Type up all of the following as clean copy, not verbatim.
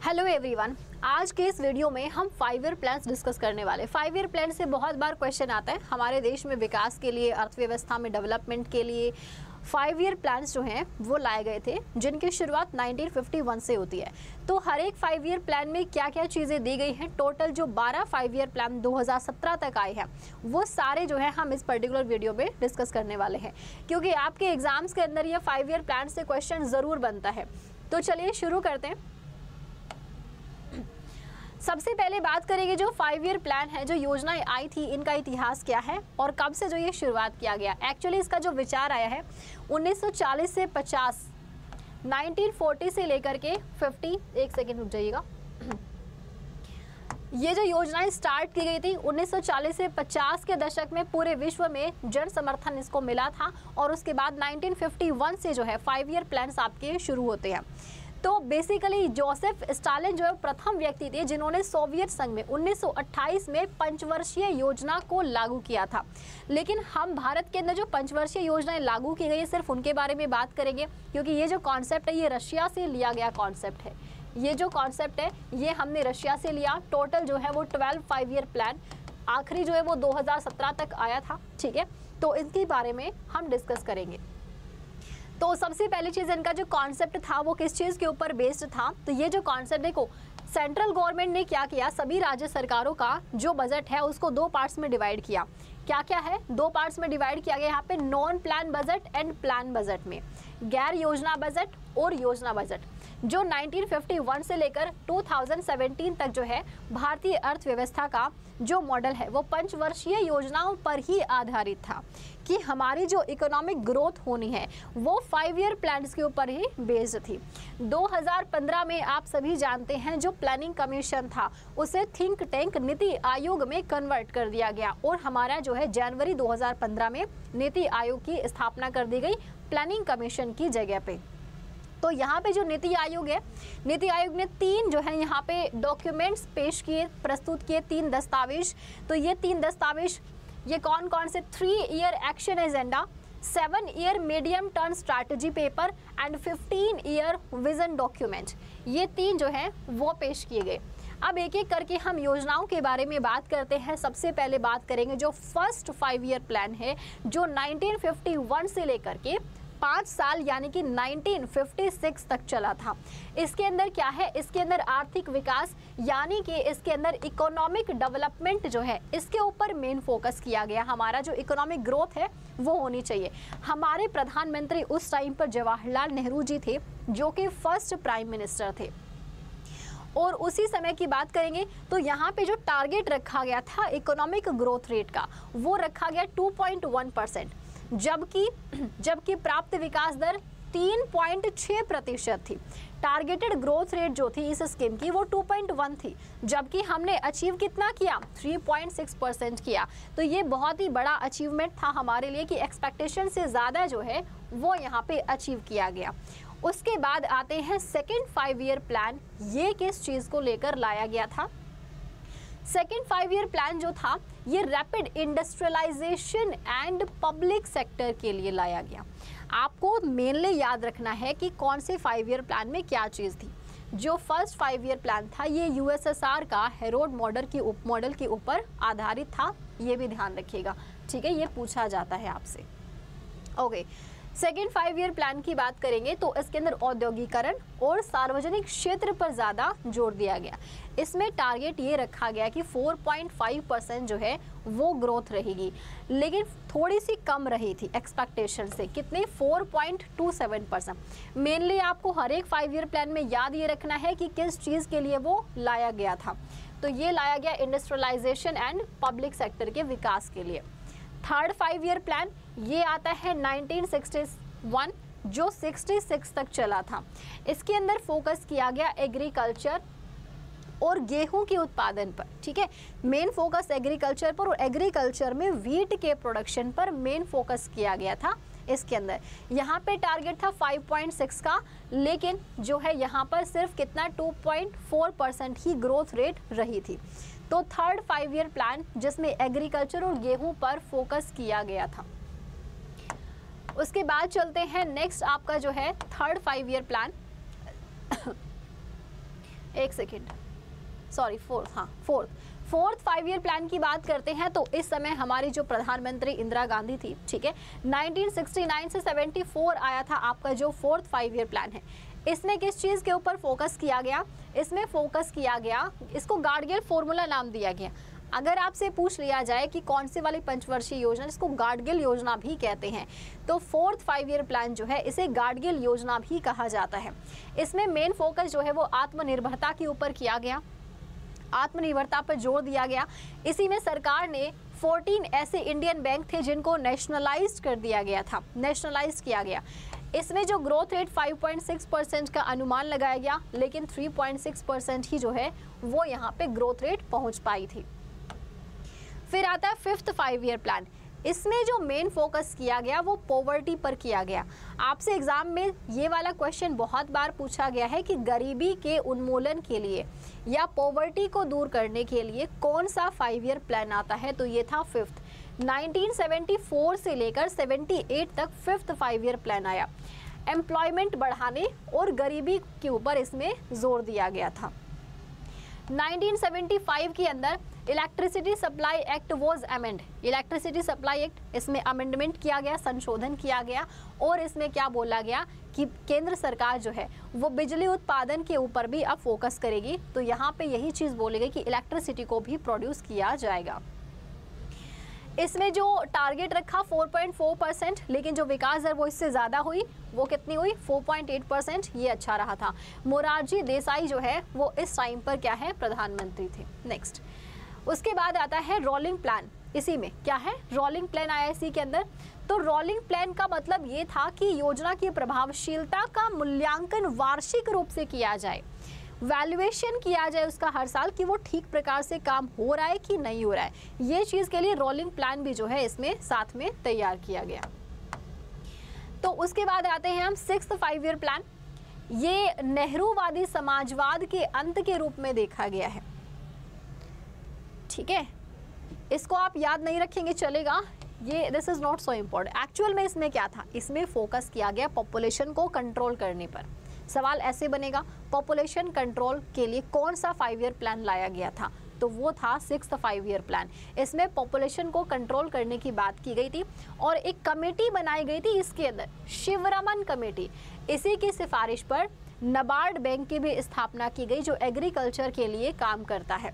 Hello everyone, आज के इस वीडियो में हम 5 ईयर प्लान्स डिस्कस करने वाले। 5 ईयर प्लान से बहुत बार क्वेश्चन आता है हमारे देश में विकास के लिए, अर्थव्यवस्था में डेवलपमेंट के लिए 5 ईयर प्लान्स जो हैं वो लाए गए थे, जिनकी शुरुआत 1951 से होती है। तो हर एक 5 ईयर प्लान में क्या क्या चीज़ें दी गई हैं, टोटल जो 12 5 ईयर प्लान 2017 तक आए हैं वो सारे जो है हम इस पर्टिकुलर वीडियो में डिस्कस करने वाले हैं, क्योंकि आपके एग्जाम्स के अंदर ये 5 ईयर प्लान से क्वेश्चन ज़रूर बनता है। तो चलिए शुरू करते हैं। सबसे पहले बात करेंगे जो 5 ईयर प्लान है, जो योजनाएं आई थी, इनका इतिहास क्या है और कब से जो ये शुरुआत किया गया। एक्चुअली इसका जो विचार आया है 1940 से 50, 1940 से लेकर के 50, एक सेकेंड रुक जाइएगा। ये जो योजनाएं स्टार्ट की गई थी 1940 से 50 के दशक में पूरे विश्व में जन समर्थन इसको मिला था, और उसके बाद 1951 से जो है 5 ईयर प्लान्स आपके शुरू होते हैं। तो बेसिकली जोसेफ स्टालिन जो है प्रथम व्यक्ति थे जिन्होंने सोवियत संघ में 1928 में पंचवर्षीय योजना को लागू किया था। लेकिन हम भारत के अंदर जो पंचवर्षीय योजनाएं लागू की गई सिर्फ उनके बारे में बात करेंगे, क्योंकि ये जो कॉन्सेप्ट है ये रशिया से लिया गया कॉन्सेप्ट है। ये जो कॉन्सेप्ट है ये हमने रशिया से लिया। टोटल जो है वो 12 5 ईयर प्लान, आखिरी जो है वो 2017 तक आया था। ठीक है, तो इनके बारे में हम डिस्कस करेंगे। तो सबसे पहली चीज़, इनका जो कॉन्सेप्ट था वो किस चीज़ के ऊपर बेस्ड था। तो ये जो कॉन्सेप्ट देखो, सेंट्रल गवर्नमेंट ने क्या किया, सभी राज्य सरकारों का जो बजट है उसको 2 पार्ट्स में डिवाइड किया। क्या क्या है, 2 पार्ट्स में डिवाइड किया गया यहाँ पे, non plan budget and plan budget में, गैर योजना बजट और योजना बजट। जो 1951 से लेकर 2017 तक जो है भारतीय अर्थव्यवस्था का जो मॉडल है वो पंचवर्षीय योजनाओं पर ही आधारित था, कि हमारी जो इकोनॉमिक ग्रोथ होनी है वो 5 ईयर प्लान्स के ऊपर ही बेस्ड थी। 2015 में आप सभी जानते हैं जो प्लानिंग कमीशन था उसे थिंक टैंक नीति आयोग में कन्वर्ट कर दिया गया, और हमारा जो है जनवरी 2015 में नीति आयोग की स्थापना कर दी गई प्लानिंग कमीशन की जगह पे। तो यहाँ पे जो नीति आयोग है, नीति आयोग ने 3 जो है यहाँ पे डॉक्यूमेंट्स पेश किए, प्रस्तुत किए, 3 दस्तावेज। तो ये 3 दस्तावेज ये कौन कौन से, 3 year action agenda, 7 year medium term strategy paper and 15 year vision document, ये 3 जो है वो पेश किए गए। अब एक एक करके हम योजनाओं के बारे में बात करते हैं। सबसे पहले बात करेंगे जो फर्स्ट 5 ईयर प्लान है, जो 1951 से लेकर के 5 साल यानी कि 1956 तक चला था। इसके अंदर क्या है, इसके अंदर आर्थिक विकास यानी कि इसके अंदर इकोनॉमिक डेवलपमेंट जो है इसके ऊपर मेन फोकस किया गया। हमारा जो इकोनॉमिक ग्रोथ है वो होनी चाहिए। हमारे प्रधानमंत्री उस टाइम पर जवाहरलाल नेहरू जी थे, जो कि फर्स्ट प्राइम मिनिस्टर थे। और उसी समय की बात करेंगे तो यहाँ पे जो टारगेट रखा गया था इकोनॉमिक ग्रोथ रेट का वो रखा गया 2.1%, जबकि प्राप्त विकास दर 3.6% थी। टारगेटेड ग्रोथ रेट जो थी इस स्कीम की वो 2.1 थी, जबकि हमने अचीव कितना किया, 3.6% किया। तो ये बहुत ही बड़ा अचीवमेंट था हमारे लिए कि एक्सपेक्टेशन से ज़्यादा जो है वो यहाँ पे अचीव किया गया। उसके बाद आते हैं सेकेंड 5 ईयर प्लान, ये किस चीज़ को लेकर लाया गया था। सेकेंड 5 ईयर प्लान जो था ये rapid industrialisation and public sector के लिए लाया गया। आपको मेनली याद रखना है कि कौन से 5 ईयर प्लान में क्या चीज़ थी। जो फर्स्ट 5 ईयर प्लान था ये यूएसएसआर का हेरोड मॉडल के ऊपर आधारित था, ये भी ध्यान रखिएगा। ठीक है, ये पूछा जाता है आपसे। ओके, सेकेंड 5 ईयर प्लान की बात करेंगे तो इसके अंदर औद्योगिकरण और सार्वजनिक क्षेत्र पर ज़्यादा जोर दिया गया। इसमें टारगेट ये रखा गया कि 4.5% जो है वो ग्रोथ रहेगी, लेकिन थोड़ी सी कम रही थी एक्सपेक्टेशन से। कितने, 4.27%। मेनली आपको हर एक 5 ईयर प्लान में याद ये रखना है कि किस चीज़ के लिए वो लाया गया था। तो ये लाया गया इंडस्ट्रियलाइजेशन एंड पब्लिक सेक्टर के विकास के लिए। थर्ड 5 ईयर प्लान ये आता है 1961, जो 66 तक चला था। इसके अंदर फोकस किया गया एग्रीकल्चर और गेहूं के उत्पादन पर। ठीक है, मेन फोकस एग्रीकल्चर पर, और एग्रीकल्चर में वीट के प्रोडक्शन पर मेन फोकस किया गया था। इसके अंदर यहाँ पे टारगेट था 5.6 का, लेकिन जो है यहाँ पर सिर्फ कितना 2.4% ही ग्रोथ रेट रही थी। तो थर्ड 5 ईयर प्लान जिसमें एग्रीकल्चर और गेहूं पर फोकस किया गया था। उसके बाद चलते हैं नेक्स्ट आपका जो है थर्ड 5 ईयर प्लान। एक second, sorry fourth 5 year plan की बात करते हैं तो इस समय हमारी जो प्रधानमंत्री इंदिरा गांधी थी, ठीक है, 1969 से 74 आया था आपका जो फोर्थ 5 ईयर प्लान है। इसमें किस चीज़ के ऊपर फोकस किया गया? इसमें फोकस किया गया, इसको गार्डगिल फॉर्मूला नाम दिया गया। अगर आपसे पूछ लिया जाए कि कौन सी वाली पंचवर्षीय योजना, इसको गार्डगिल योजना भी कहते हैं, तो फोर्थ 5 ईयर प्लान जो है इसे गार्डगिल योजना भी कहा जाता है। इसमें मेन फोकस जो है वो आत्मनिर्भरता के ऊपर किया गया, आत्मनिर्भरता पर जोर दिया गया। इसी में सरकार ने 14 ऐसे इंडियन बैंक थे जिनको नेशनलाइज कर दिया गया था, नेशनलाइज किया गया। इसमें जो ग्रोथ रेट 5.6% का अनुमान लगाया गया, लेकिन 3.6% ही जो है वो यहाँ पे ग्रोथ रेट पहुँच पाई थी। फिर आता है फिफ्थ 5 ईयर प्लान। इसमें जो मेन फोकस किया गया वो पॉवर्टी पर किया गया। आपसे एग्जाम में ये वाला क्वेश्चन बहुत बार पूछा गया है कि गरीबी के उन्मूलन के लिए या पॉवर्टी को दूर करने के लिए कौन सा 5 ईयर प्लान आता है, तो ये था फिफ्थ। 1974 से लेकर 78 तक फिफ्थ 5 ईयर प्लान आया। एम्प्लॉयमेंट बढ़ाने और गरीबी के ऊपर इसमें जोर दिया गया था। 1975 के अंदर electricity supply act was amend, electricity supply act, इसमें अमेंडमेंट किया गया, संशोधन किया गया और इसमें क्या बोला गया कि केंद्र सरकार जो है वो बिजली उत्पादन के ऊपर भी अब फोकस करेगी। तो यहाँ पे यही चीज़ बोली गई कि इलेक्ट्रिसिटी को भी प्रोड्यूस किया जाएगा। इसमें जो टारगेट रखा 4.4%, लेकिन जो विकास दर वो इससे ज़्यादा हुई, वो कितनी हुई 4.8%, ये अच्छा रहा था। मोरारजी देसाई जो है वो इस टाइम पर क्या है, प्रधानमंत्री थे। नेक्स्ट, उसके बाद आता है रोलिंग प्लान। इसी में क्या है, रोलिंग प्लान आया इसी के अंदर। तो रोलिंग प्लान का मतलब ये था कि योजना की प्रभावशीलता का मूल्यांकन वार्षिक रूप से किया जाए, वैल्यूएशन किया जाए उसका हर साल कि वो ठीक प्रकार से काम हो रहा है कि नहीं हो रहा है। ये चीज़ के लिए रोलिंग प्लान भी जो है इसमें साथ में तैयार किया गया। तो उसके बाद आते हैं हम सिक्स्थ 5 ईयर प्लान। ये नेहरूवादी समाजवाद के अंत के रूप में देखा गया है, ठीक है। इसको आप याद नहीं रखेंगे चलेगा, ये this is not so important. Actual में इसमें क्या था, इसमें फोकस किया गया पॉपुलेशन को कंट्रोल करने पर। सवाल ऐसे बनेगा, पॉपुलेशन कंट्रोल के लिए कौन सा 5 ईयर प्लान लाया गया था, तो वो था सिक्स्थ 5 ईयर प्लान। इसमें पॉपुलेशन को कंट्रोल करने की बात की गई थी और एक कमेटी बनाई गई थी इसके अंदर, शिवरमन कमेटी। इसी की सिफारिश पर नाबार्ड बैंक की भी स्थापना की गई जो एग्रीकल्चर के लिए काम करता है।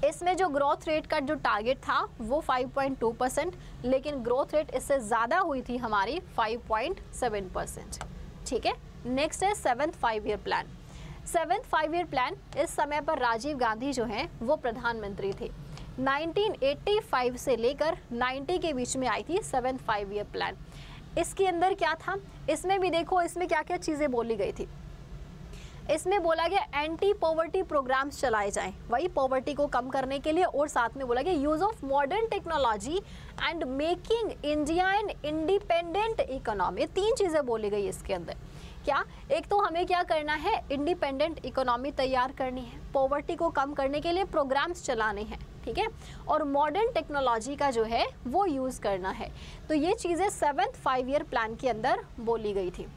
इसमें जो ग्रोथ रेट का जो टारगेट था वो 5.2%, लेकिन ग्रोथ रेट इससे ज़्यादा हुई थी हमारी 5.7%, ठीक है। नेक्स्ट है seventh 5 year plan. Seventh 5 year plan, इस समय पर राजीव गांधी जो हैं वो प्रधानमंत्री थे। 1985 से लेकर 90 के बीच में आई थी सेवन्थ 5 ईयर प्लान। इसके अंदर क्या था, इसमें भी देखो इसमें क्या क्या चीज़ें बोली गई थी। इसमें बोला गया एंटी पॉवर्टी प्रोग्राम्स चलाए जाएं, वही पॉवर्टी को कम करने के लिए, और साथ में बोला गया use of modern technology and making India an independent economy. 3 चीज़ें बोली गई इसके अंदर। क्या, एक तो हमें क्या करना है, इंडिपेंडेंट इकोनॉमी तैयार करनी है, पॉवर्टी को कम करने के लिए प्रोग्राम्स चलाने हैं, ठीक है, और मॉडर्न टेक्नोलॉजी का जो है वो यूज़ करना है। तो ये चीज़ें सेवन्थ 5 ईयर प्लान के अंदर बोली गई थी।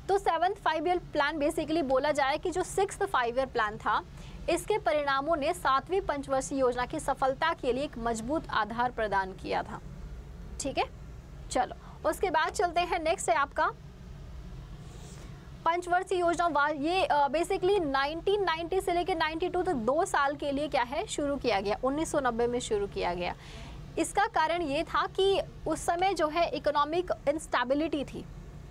तो सेवन्थ 5 ईयर प्लान बेसिकली बोला जाए कि जो सिक्स्थ 5 ईयर प्लान था, इसके परिणामों ने 7वीं पंचवर्षीय योजना की सफलता के लिए एक मजबूत आधार प्रदान किया था, ठीक है। चलो उसके बाद चलते हैं, नेक्स्ट है आपका पंचवर्षीय योजना। ये बेसिकली 1990 से लेकर 92 तक 2 साल के लिए क्या है शुरू किया गया, 1990 में शुरू किया गया। इसका कारण ये था कि उस समय जो है इकोनॉमिक इंस्टेबिलिटी थी,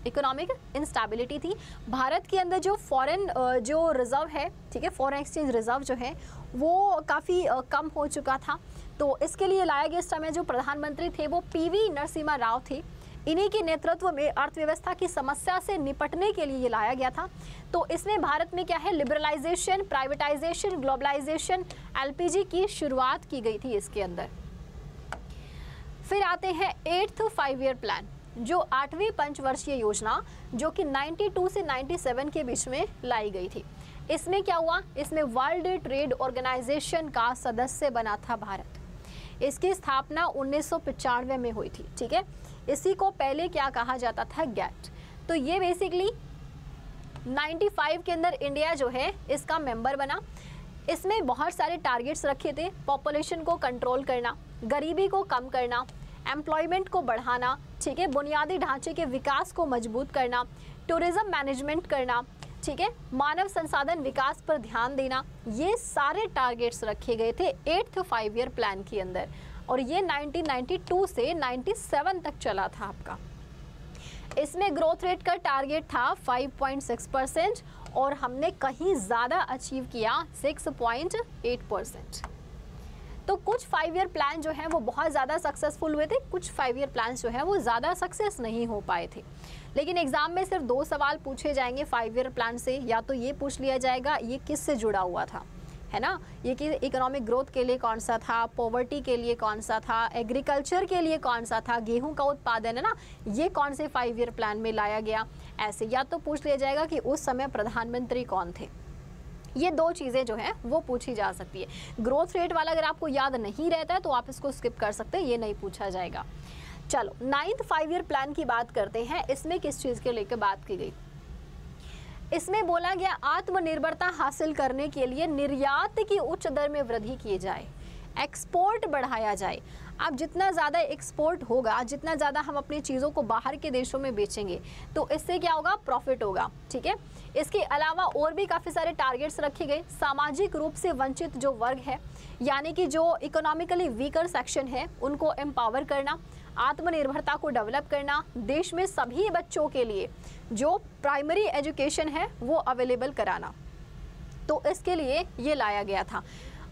इकोनॉमिक इंस्टेबिलिटी थी। भारत के अंदर जो फॉरेन जो रिजर्व है, ठीक है, फॉरेन एक्सचेंज रिजर्व जो है वो काफ़ी कम हो चुका था। तो इसके लिए लाया गया, इस समय जो प्रधानमंत्री थे वो PV नरसिम्हा राव थे। इन्हीं के नेतृत्व में अर्थव्यवस्था की समस्या से निपटने के लिए ये लाया गया था। तो इसमें भारत में क्या है, लिबरलाइजेशन, प्राइवेटाइजेशन, ग्लोबलाइजेशन, LPG की शुरुआत की गई थी इसके अंदर। फिर आते हैं 8th 5 ईयर प्लान, जो 8वीं पंचवर्षीय योजना, जो कि 92 से 97 के बीच में लाई गई थी। इसमें क्या हुआ, इसमें वर्ल्ड ट्रेड ऑर्गेनाइजेशन का सदस्य बना था भारत। इसकी स्थापना 1995 में हुई थी, ठीक है। इसी को पहले क्या कहा जाता था, गैट। तो ये बेसिकली 95 के अंदर इंडिया जो है इसका मेंबर बना। इसमें बहुत सारे टारगेट्स रखे थे, पॉपुलेशन को कंट्रोल करना, गरीबी को कम करना, एम्प्लॉयमेंट को बढ़ाना, ठीक है, बुनियादी ढांचे के विकास को मजबूत करना, टूरिज्म मैनेजमेंट करना, ठीक है, मानव संसाधन विकास पर ध्यान देना, ये सारे टारगेट्स रखे गए थे 8th 5 ईयर प्लान के अंदर। और ये 1992 से 97 तक चला था आपका। इसमें ग्रोथ रेट का टारगेट था 5.6% और हमने कहीं ज़्यादा अचीव किया 6.8%। तो कुछ 5 ईयर प्लान जो है वो बहुत ज़्यादा सक्सेसफुल हुए थे, कुछ 5 ईयर प्लान जो है वो ज़्यादा सक्सेस नहीं हो पाए थे। लेकिन एग्जाम में सिर्फ 2 सवाल पूछे जाएंगे 5 ईयर प्लान से। या तो ये पूछ लिया जाएगा ये किससे जुड़ा हुआ था, है ना, ये कि इकोनॉमिक ग्रोथ के लिए कौन सा था, पॉवर्टी के लिए कौन सा था, एग्रीकल्चर के लिए कौन सा था, गेहूं का उत्पादन है ना, ये कौन से 5 ईयर प्लान में लाया गया, ऐसे। या तो पूछ लिया जाएगा कि उस समय प्रधानमंत्री कौन थे। ये 2 चीज़ें जो हैं वो पूछी जा सकती है। ग्रोथ रेट वाला अगर आपको याद नहीं रहता है तो आप इसको स्किप कर सकते हैं, ये नहीं पूछा जाएगा। चलो 9th 5 ईयर प्लान की बात करते हैं। इसमें किस चीज़ के लेकर बात की गई? इसमें बोला गया आत्मनिर्भरता हासिल करने के लिए निर्यात की उच्च दर में वृद्धि की जाए, एक्सपोर्ट बढ़ाया जाए। अब जितना ज़्यादा एक्सपोर्ट होगा, जितना ज़्यादा हम अपनी चीज़ों को बाहर के देशों में बेचेंगे तो इससे क्या होगा, प्रॉफिट होगा, ठीक है। इसके अलावा और भी काफ़ी सारे टारगेट्स रखे गए। सामाजिक रूप से वंचित जो वर्ग है, यानी कि जो इकोनॉमिकली वीकर सेक्शन है, उनको एम्पावर करना, आत्मनिर्भरता को डेवलप करना, देश में सभी बच्चों के लिए जो प्राइमरी एजुकेशन है वो अवेलेबल कराना। तो इसके लिए ये लाया गया था।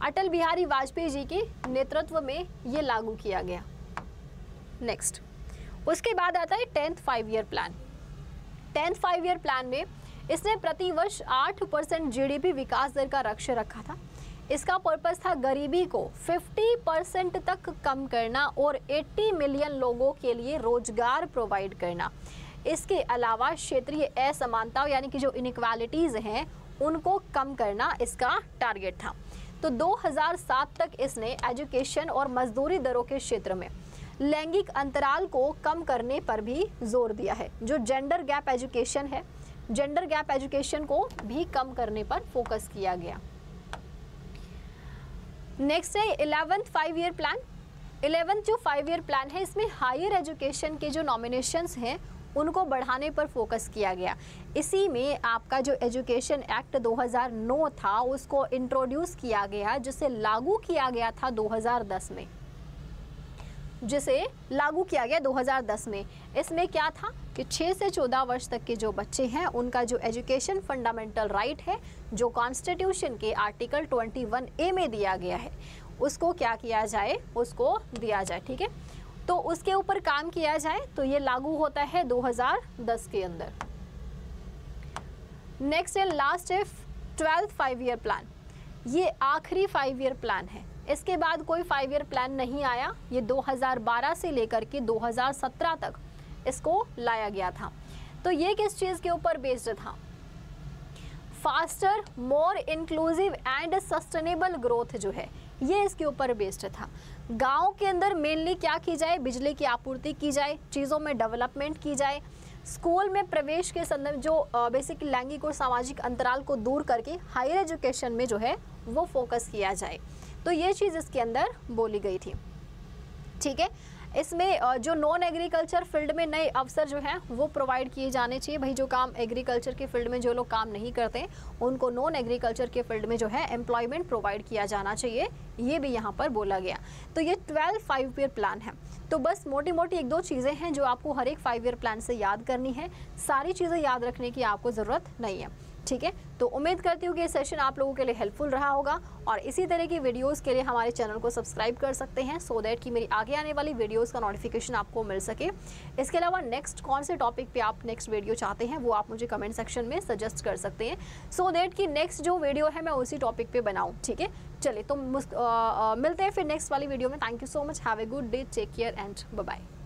अटल बिहारी वाजपेयी जी के नेतृत्व में ये लागू किया गया। नेक्स्ट, उसके बाद आता है 10th 5 year plan. 10th 5 year plan में इसने प्रतिवर्ष 8% जीडीपी विकास दर का लक्ष्य रखा था। इसका पर्पस था गरीबी को 50% तक कम करना और 80 मिलियन लोगों के लिए रोजगार प्रोवाइड करना। इसके अलावा क्षेत्रीय असमानता यानी कि जो इनइक्वालिटीज़ हैं उनको कम करना इसका टारगेट था। तो 2007 तक इसने एजुकेशन और मजदूरी दरों के क्षेत्र में लैंगिक अंतराल को कम करने पर भी जोर दिया है। जो जेंडर गैप एजुकेशन है, जेंडर गैप एजुकेशन को भी कम करने पर फोकस किया गया। नेक्स्ट है 11th 5 ईयर प्लान। 11th जो 5 ईयर प्लान है इसमें हायर एजुकेशन के जो नॉमिनेशंस हैं उनको बढ़ाने पर फोकस किया गया। इसी में आपका जो एजुकेशन एक्ट 2009 था उसको इंट्रोड्यूस किया गया, जिसे लागू किया गया था 2010 में, जिसे लागू किया गया 2010 में। इसमें क्या था कि 6 से 14 वर्ष तक के जो बच्चे हैं उनका जो एजुकेशन फंडामेंटल राइट है, जो कॉन्स्टिट्यूशन के आर्टिकल 21A में दिया गया है, उसको क्या किया जाए, उसको दिया जाए, ठीक है। तो उसके ऊपर काम किया जाए। तो ये लागू होता है 2010 के अंदर। नेक्स्ट है लास्ट है 12th 5 ईयर प्लान। ये आखिरी 5 ईयर प्लान है। इसके बाद कोई 5 ईयर प्लान नहीं आया। ये 2012 से लेकर के 2017 तक इसको लाया गया था। तो ये किस चीज़ के ऊपर बेस्ड था? Faster, more inclusive and sustainable growth जो है ये इसके ऊपर बेस्ड था। गांव के अंदर मेनली क्या की जाए, बिजली की आपूर्ति की जाए, चीज़ों में डेवलपमेंट की जाए, स्कूल में प्रवेश के संदर्भ जो बेसिक लैंगिक और सामाजिक अंतराल को दूर करके हायर एजुकेशन में जो है वो फोकस किया जाए। तो ये चीज़ इसके अंदर बोली गई थी, ठीक है। इसमें जो नॉन एग्रीकल्चर फील्ड में नए अवसर जो हैं वो प्रोवाइड किए जाने चाहिए। भाई जो काम एग्रीकल्चर के फील्ड में जो लोग काम नहीं करते उनको नॉन एग्रीकल्चर के फील्ड में जो है एम्प्लॉयमेंट प्रोवाइड किया जाना चाहिए, ये भी यहाँ पर बोला गया। तो ये 12th 5 ईयर प्लान है। तो बस मोटी मोटी 1-2 चीज़ें हैं जो आपको हर एक 5 ईयर प्लान से याद करनी है। सारी चीज़ें याद रखने की आपको ज़रूरत नहीं है, ठीक है। तो उम्मीद करती हूँ कि ये सेशन आप लोगों के लिए हेल्पफुल रहा होगा और इसी तरह की वीडियोस के लिए हमारे चैनल को सब्सक्राइब कर सकते हैं सो दैट कि मेरी आगे आने वाली वीडियोस का नोटिफिकेशन आपको मिल सके। इसके अलावा नेक्स्ट कौन से टॉपिक पे आप नेक्स्ट वीडियो चाहते हैं वो आप मुझे कमेंट सेक्शन में सजेस्ट कर सकते हैं सो दैट कि नेक्स्ट जो वीडियो है मैं उसी टॉपिक पे बनाऊँ, ठीक है। चलिए तो मिलते हैं फिर नेक्स्ट वाली वीडियो में। Thank you so much, have a good day, take care and bye bye.